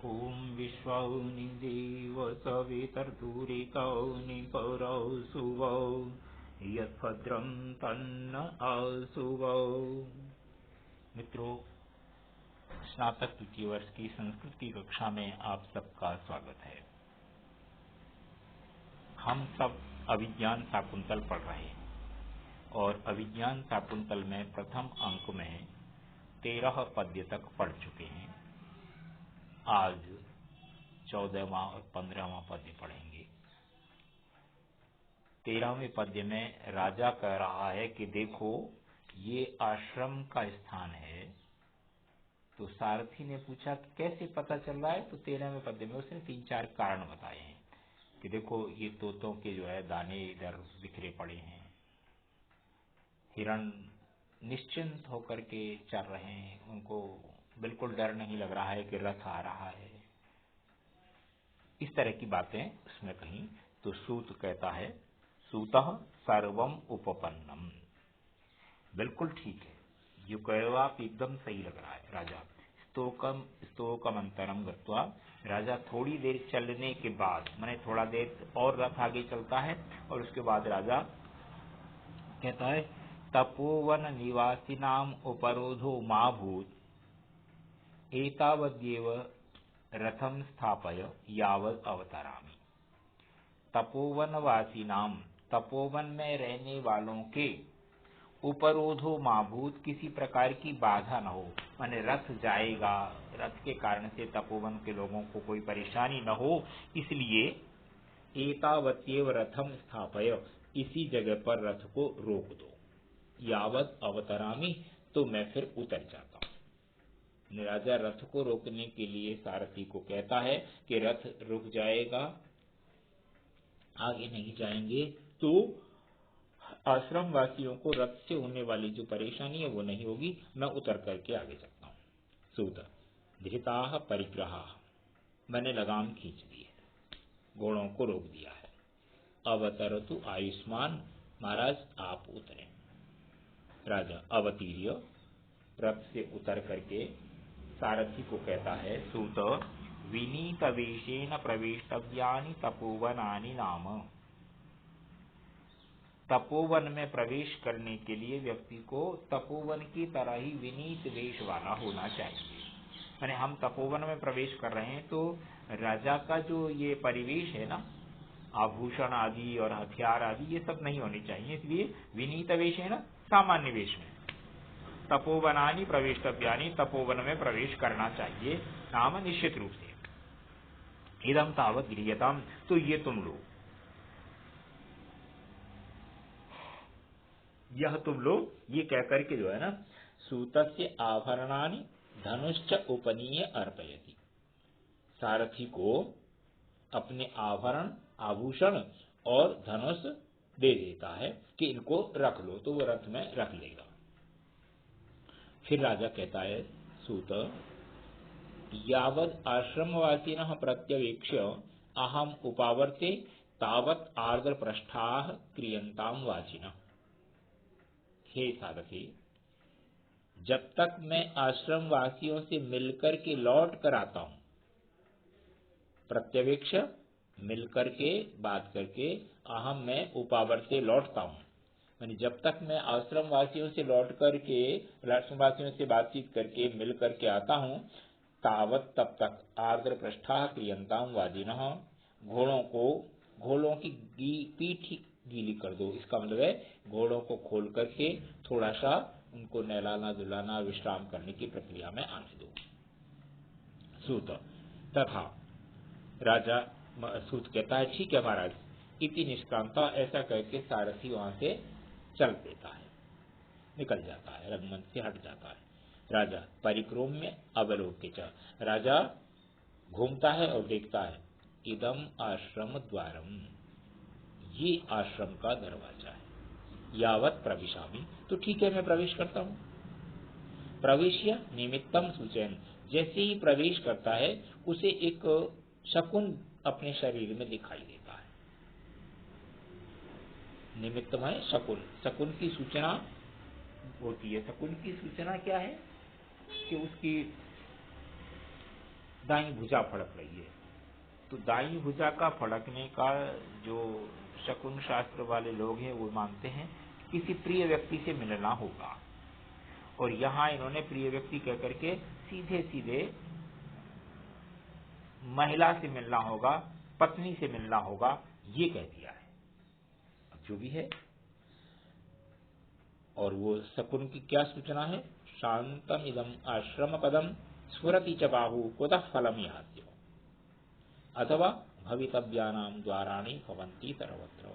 ॐ विश्वानि देव सवितर्दूरितौ निपरौ सुवौ यद्भद्रं तन्न आसुवौ। मित्रों, स्नातक द्वितीय वर्ष की संस्कृत की कक्षा में आप सबका स्वागत है। हम सब अभिज्ञान शाकुंतल पढ़ रहे हैं और अभिज्ञान शाकुंतल में प्रथम अंक में 13 पद्य तक पढ़ चुके हैं। आज 14वां और 15वां पद्य पढ़ेंगे। 13वें पद्य में राजा कह रहा है कि देखो ये आश्रम का स्थान है। तो सारथी ने पूछा कि कैसे पता चल रहा है। तो 13वें पद्य में उसने 3-4 कारण बताए हैं कि देखो ये तोतों के जो है दाने इधर बिखरे पड़े हैं, हिरण निश्चिंत होकर के चल रहे हैं, उनको बिल्कुल डर नहीं लग रहा है कि रथ आ रहा है। इस तरह की बातें उसमें कहीं। तो सूत कहता है, सूतः सर्वम उपपन्नम। बिल्कुल ठीक है, जो कहो आप एकदम सही लग रहा है। राजा स्तोकम अंतरम गत्वा, राजा थोड़ी देर चलने के बाद माने थोड़ा देर और रथ आगे चलता है और उसके बाद राजा कहता है, तपोवन निवासिनाम उपरोधो मा भूत एतावद्येव रथम स्थापय यावत् अवतरामि। तपोवनवासी नाम, तपोवन में रहने वालों के उपरोधो माभूत, किसी प्रकार की बाधा न हो, माने रथ जाएगा, रथ के कारण से तपोवन के लोगों को कोई परेशानी न हो, इसलिए एतावत्येव रथम स्थापय, इसी जगह पर रथ को रोक दो। यावत् अवतरामि, तो मैं फिर उतर जाता हूं। राजा रथ को रोकने के लिए सारथी को कहता है कि रथ रुक जाएगा, आगे नहीं जाएंगे तो आश्रम वासियों को रथ से होने वाली जो परेशानी है वो नहीं होगी, मैं उतर करके आगे चलता हूँ। सूत धृताः परिग्रहाः, मैंने लगाम खींच दी है, घोड़ों को रोक दिया है। अवतरतु आयुष्मान, महाराज आप उतरे। राजा अवतीर्य, रथ से उतर करके सारथी को कहता है, सूत विनीत वेशेन प्रवेष्टव्यानि तपोवनानि नाम। तपोवन में प्रवेश करने के लिए व्यक्ति को तपोवन की तरह ही विनीत वेश वाला होना चाहिए। यानी हम तपोवन में प्रवेश कर रहे हैं तो राजा का जो ये परिवेश है ना, आभूषण आदि और हथियार आदि, ये सब नहीं होने चाहिए। इसलिए विनीत वेश है ना, सामान्य वेश में तपोवनानि प्रवेष्टव्यानि, तपोवन में प्रवेश करना चाहिए नाम, निश्चित रूप से। इदम तावत् गृह्यताम्, तो ये तुम लो, यह तुम लो, ये कहकर के जो है ना, सूतस्य आभरणानि धनुश्च उपनीय अर्पयति, सारथी को अपने आभरण, आभूषण और धनुष दे देता है कि इनको रख लो, तो वो रथ में रख लेगा। फिर राजा कहता है, सूत यावद आश्रमवासिनः प्रत्यवेक्ष्य अहम उपावर्ते तावत् आर्द्र पृष्ठाः क्रियन्ताम वाचिनः। हे सारथी, जब तक मैं आश्रम वासियों से मिलकर के लौट कर आता हूं, प्रत्यवेक्ष मिलकर के बात करके, अहम मैं उपावर्ते लौटता हूं, यानी जब तक मैं आश्रम वासियों से लौट करके, आश्रम वासियों से बातचीत करके मिल करके आता हूं, तावत तब तक आर्द्र पृष्ठा क्रियंताम वाजिनः, घोड़ों की पीठ गीली कर दो। इसका मतलब है घोड़ों को खोल करके थोड़ा सा उनको नहलाना धुलाना, विश्राम करने की प्रक्रिया में आने दो। सूत तथा, राजा सूत कहता है, ठीक है महाराज। इति निष्क्रांता, ऐसा करके सारथी वहां से चल देता है, निकल जाता है, रंगमंच से हट जाता है। राजा परिक्रोम्य अवलोक्य च, राजा घूमता है और देखता है, इदम आश्रम द्वारम, ये आश्रम का दरवाजा है। यावत प्रविशामि, तो ठीक है मैं प्रवेश करता हूं। प्रवेश्य निमित्तम सूचयन, जैसे ही प्रवेश करता है उसे एक शकुन अपने शरीर में दिखाई देता है। निमित्त में शकुन, शकुन की सूचना होती है। शकुन की सूचना क्या है कि उसकी दाई भुजा फड़क रही है। तो दाई भुजा का फड़कने का जो शकुन शास्त्र वाले लोग हैं वो मानते हैं किसी प्रिय व्यक्ति से मिलना होगा, और यहाँ इन्होंने प्रिय व्यक्ति कह करके सीधे सीधे महिला से मिलना होगा, पत्नी से मिलना होगा, ये कह दिया है। अब जो भी है, और वो शकुन की क्या सूचना है? शांतम इदम आश्रम पदम स्फुरति च बाहु कुतः फलम यास्यो अथवा भवितव्यानाम द्वाराणि भवन्ति सर्वत्र।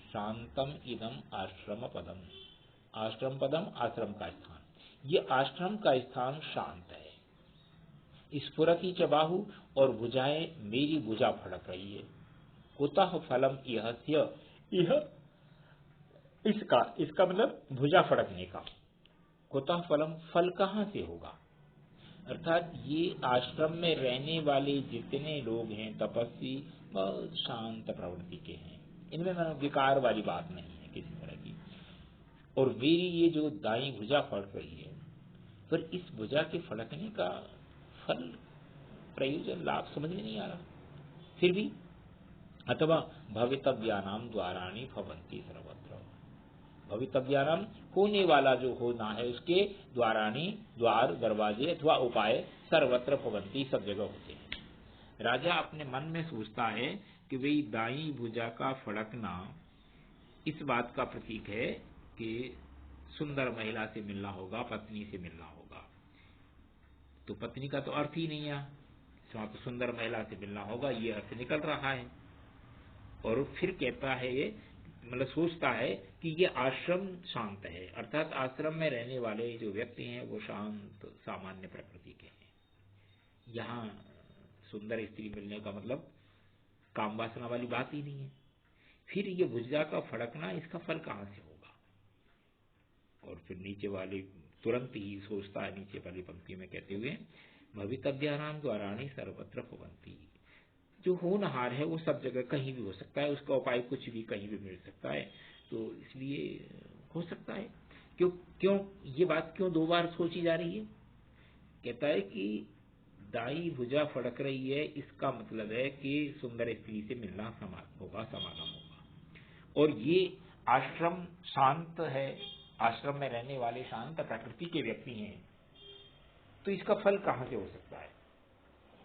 शांतम इदम आश्रम पदम, आश्रम पदम आश्रम का स्थान, ये आश्रम का स्थान शांत है। स्फुरति च बाहु, और भुजाएं मेरी भुजा फड़क रही है। कुतः फलम यहस्य, यह इसका मतलब भुजा फड़कने का। कुतः फलम, फल कहां से होगा? अर्थात ये आश्रम में रहने वाले जितने लोग हैं तपस्वी बहुत शांत प्रवृत्ति के हैं, इनमें विकार वाली बात नहीं है किसी तरह की। और मेरी ये जो दाई भुजा फड़क रही है, पर इस भुजा के फड़कने का फल, प्रयोजन, लाभ समझ में नहीं आ रहा। फिर भी अथवा भवितव्यानाम द्वाराणि भवन्ति सर्वत्र, भवितव्यानाम होने वाला जो होना है उसके द्वाराणि, द्वार, दरवाजे अथवा उपाय सर्वत्र भवन्ति, सब जगह होते हैं। राजा अपने मन में सोचता है कि भाई दाई भुजा का फड़कना इस बात का प्रतीक है कि सुंदर महिला से मिलना होगा, पत्नी से मिलना होगा। तो पत्नी का तो अर्थ ही नहीं है, वहां तो सुंदर महिला से मिलना होगा, ये अर्थ निकल रहा है। और फिर कहता है, मतलब सोचता है कि ये आश्रम शांत है, अर्थात आश्रम में रहने वाले जो व्यक्ति हैं वो शांत सामान्य प्रकृति के हैं। यहाँ सुंदर स्त्री मिलने का मतलब काम वासना वाली बात ही नहीं है। फिर ये भुजा का फड़कना, इसका फल कहां से होगा? और फिर नीचे वाले तुरंत ही सोचता है, नीचे वाली पंक्ति में कहते हुए, भवितव्यानाम द्वाराणि सर्वत्र भवन्ति, जो होनहार है वो सब जगह कहीं भी हो सकता है, उसका उपाय कुछ भी कहीं भी मिल सकता है। तो इसलिए हो सकता है, क्यों ये बात क्यों दो बार सोची जा रही है? कहता है कि दाई भुजा फड़क रही है, इसका मतलब है कि सुंदर स्त्री से मिलना होगा, समागम होगा। और ये आश्रम शांत है, आश्रम में रहने वाले शांत प्रकृति के व्यक्ति हैं, तो इसका फल कहां से हो सकता है?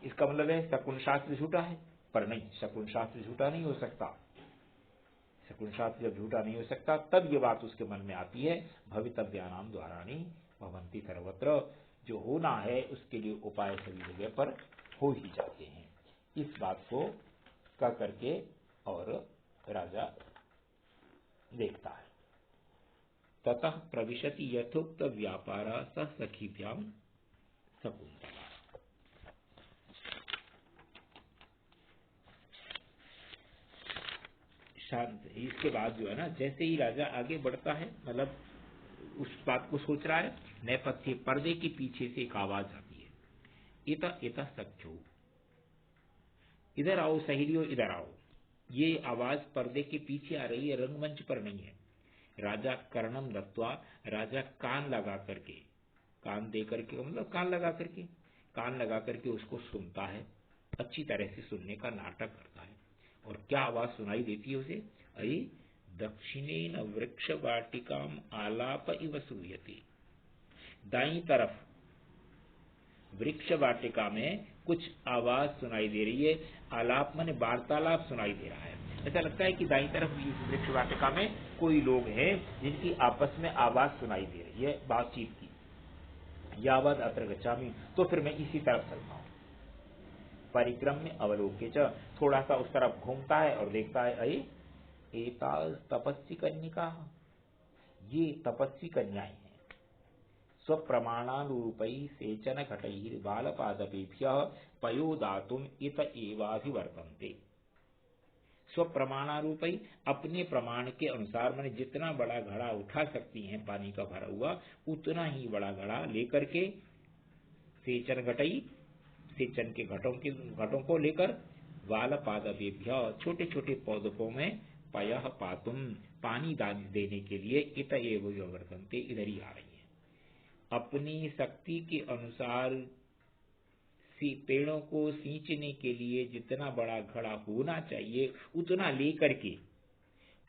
इसका मतलब है शकुन शास्त्र झूठा है। पर नहीं, शकुन शास्त्र झूठा नहीं हो सकता। शकुन शास्त्र जब झूठा नहीं हो सकता तब ये बात उसके मन में आती है, भवितव्यानाम द्वाराणि भवन्ति सर्वत्र, जो होना है उसके लिए उपाय सभी जगह पर हो ही जाते हैं। इस बात को कह करके और राजा देखता है। ततः प्रविशति यथोक्त व्यापारा स सखीभ्याम शकुंतला। शांत, इसके बाद जो है ना, जैसे ही राजा आगे बढ़ता है, मतलब उस बात को सोच रहा है, नेपथ्य पर्दे के पीछे से एक आवाज आती है, इत इत सख्यो, इधर आओ सहेलियों, इधर आओ। ये आवाज पर्दे के पीछे आ रही है, रंगमंच पर नहीं है। राजा कर्णम दत्वा, राजा कान लगा करके, कान दे करके मतलब कान लगा करके उसको सुनता है, अच्छी तरह से सुनने का नाटक करता है। और क्या आवाज सुनाई देती है उसे? अये दक्षिणेन वृक्ष वाटिकाम आलाप इव श्रूयते, दाईं तरफ वृक्ष वाटिका में कुछ आवाज सुनाई दे रही है। आलाप माने वार्तालाप सुनाई दे रहा है। ऐसा लगता है कि दाईं तरफ इस वृक्ष वाटिका में कोई लोग हैं जिनकी आपस में आवाज सुनाई दे रही है, बातचीत की। यावद अत्र गच्छामि, तो फिर मैं इसी तरफ चलता हूं। परिक्रम में अवलोके च, थोड़ा सा उस तरफ घूमता है और देखता है, अये एता तपस्वी कन्या, ये तपस्वी कन्याएं हैं। स्वप्रमाणानुरूपै सेचन घटैः बालपादपेभ्यः पयोदातुम इत एवाभिवर्तन्ते। स्वप्रमाणारूपै, अपने प्रमाण के अनुसार, माने जितना बड़ा घड़ा उठा सकती हैं पानी का भरा हुआ, उतना ही बड़ा घड़ा लेकर के, सेचन घटई, सेचन के घटों को लेकर, बालपादपेभ्य, छोटे छोटे पौधों में, पयः पातुम, पानी देने के लिए, इत एव वर्तन्ते, इधर ही आ रही है। अपनी शक्ति के अनुसार पेड़ों को सींचने के लिए जितना बड़ा घड़ा होना चाहिए उतना लेकर के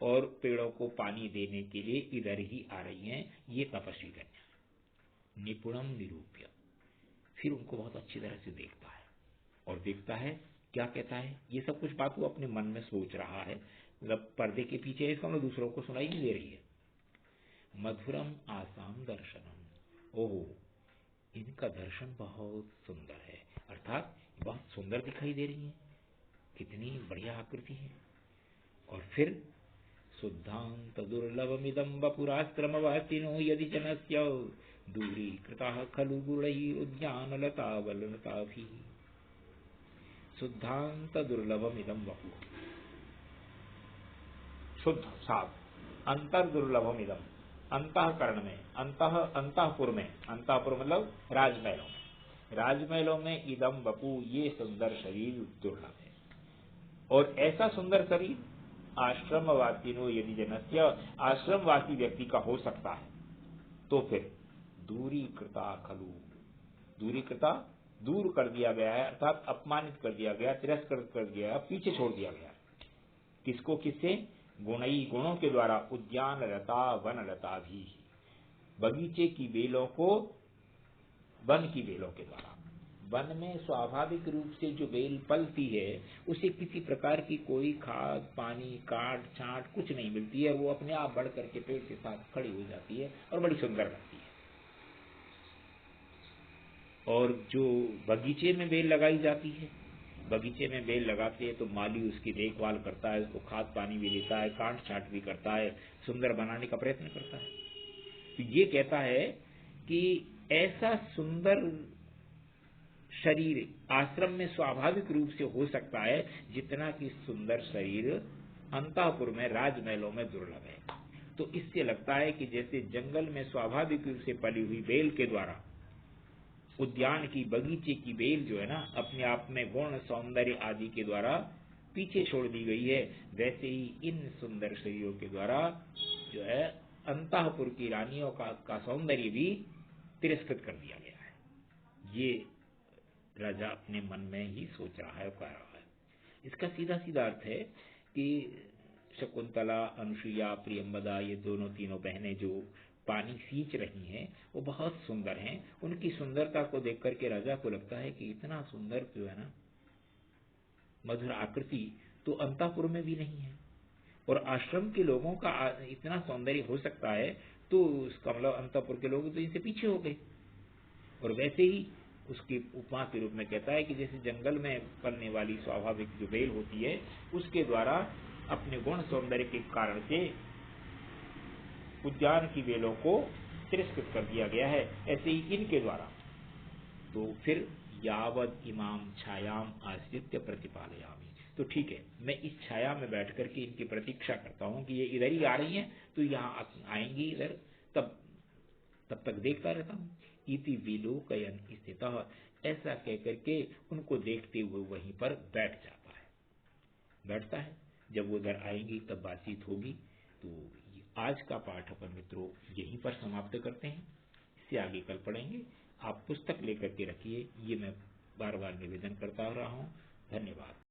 और पेड़ों को पानी देने के लिए इधर ही आ रही हैं, ये तपस्वी कन्या। निपुणम निरूप्य, फिर उनको बहुत अच्छी तरह से देखता है और देखता है क्या कहता है। ये सब कुछ बात वो अपने मन में सोच रहा है, मतलब पर्दे के पीछे इसका मतलब दूसरों को सुनाई नहीं दे रही है। मधुरम आसाम दर्शनम, ओहो इनका दर्शन बहुत सुंदर है, अर्थात बहुत सुंदर दिखाई दे रही है, कितनी बढ़िया आकृति है। और फिर शुद्धांत दुर्लभमिदं वपुराश्रमवासिनो यदि जनस्य दूरीकृतः खलु गुणैः उद्यानलतावलताभिः। शुद्धांत दुर्लभमिदं वपु, शुद्ध साफ, अंतर दुर्लभमिदं अंतःकरण में, अंतःपुर में, अंतःपुर मतलब राजमहलों में, राजमहलों में इदम वपु ये सुंदर शरीर दुर्लभ है। और ऐसा सुंदर शरीर आश्रमवासिनो यदि जनस्य, आश्रमवासी व्यक्ति का हो सकता है तो फिर दूरीकृता खलु, दूरीकृता दूर कर दिया गया है, अर्थात अपमानित कर दिया गया, तिरस्कृत कर दिया गया, पीछे छोड़ दिया गया। किसको, किससे? गुणई, गुणों के द्वारा, उद्यान लता वन लता भी, बगीचे की बेलों को वन की बेलों के द्वारा। वन में स्वाभाविक रूप से जो बेल पलती है उसे किसी प्रकार की कोई खाद पानी काट छांट कुछ नहीं मिलती है, वो अपने आप बढ़ करके पेड़ के साथ खड़ी हो जाती है और बड़ी सुंदर लगती है। और जो बगीचे में बेल लगाई जाती है, बगीचे में बेल लगाते हैं तो माली उसकी देखभाल करता है, उसको खाद पानी भी देता है, काट छांट भी करता है, सुंदर बनाने का प्रयत्न करता है। तो ये कहता है कि ऐसा सुंदर शरीर आश्रम में स्वाभाविक रूप से हो सकता है जितना कि सुंदर शरीर अंतःपुर में राजमहलों में दुर्लभ है। तो इससे लगता है कि जैसे जंगल में स्वाभाविक रूप से पली हुई बेल के द्वारा उद्यान की बगीचे की बेल जो है ना अपने आप में गुण सौंदर्य आदि के द्वारा पीछे छोड़ दी गई है, वैसे ही इन सुंदर शरीरों के द्वारा जो है अंतःपुर की रानियों का सौंदर्य भी तिरस्कृत कर दिया गया है। ये राजा अपने मन में ही सोच रहा है, कह रहा है। इसका सीधा सीधा अर्थ है कि शकुंतला, अनुसुईया, प्रियंवदा, ये दोनों तीनों बहनें जो पानी सींच रही हैं वो बहुत सुंदर हैं। उनकी सुंदरता को देख करके राजा को लगता है कि इतना सुंदर जो है ना मधुर आकृति तो अंतःपुर में भी नहीं है, और आश्रम के लोगों का इतना सौंदर्य हो सकता है तो उसका मतलब अंतःपुर के लोग तो इनसे पीछे हो गए। और वैसे ही उसकी उपमा के रूप में कहता है कि जैसे जंगल में पलने वाली स्वाभाविक जो बेल होती है उसके द्वारा अपने गुण सौंदर्य के कारण से उद्यान की बेलों को तिरस्कृत कर दिया गया है, ऐसे ही इनके द्वारा। तो फिर यावद इमाम छायाम आश्रित्य प्रतिपालयामि, तो ठीक है मैं इस छाया में बैठ करके इनकी प्रतीक्षा करता हूँ कि ये इधर ही आ रही हैं तो यहाँ आएंगी इधर, तब तक देखता रहता हूँ। इति विलोकयन स्थितः, ऐसा कहकर के उनको देखते हुए वहीं पर बैठता है। जब वो उधर आएंगी तब बातचीत होगी। तो आज का पाठ अपन मित्रों यहीं पर समाप्त करते हैं, इससे आगे कल पढ़ेंगे। आप पुस्तक लेकर के रखिए, ये मैं बार बार निवेदन करता रहा हूँ। धन्यवाद।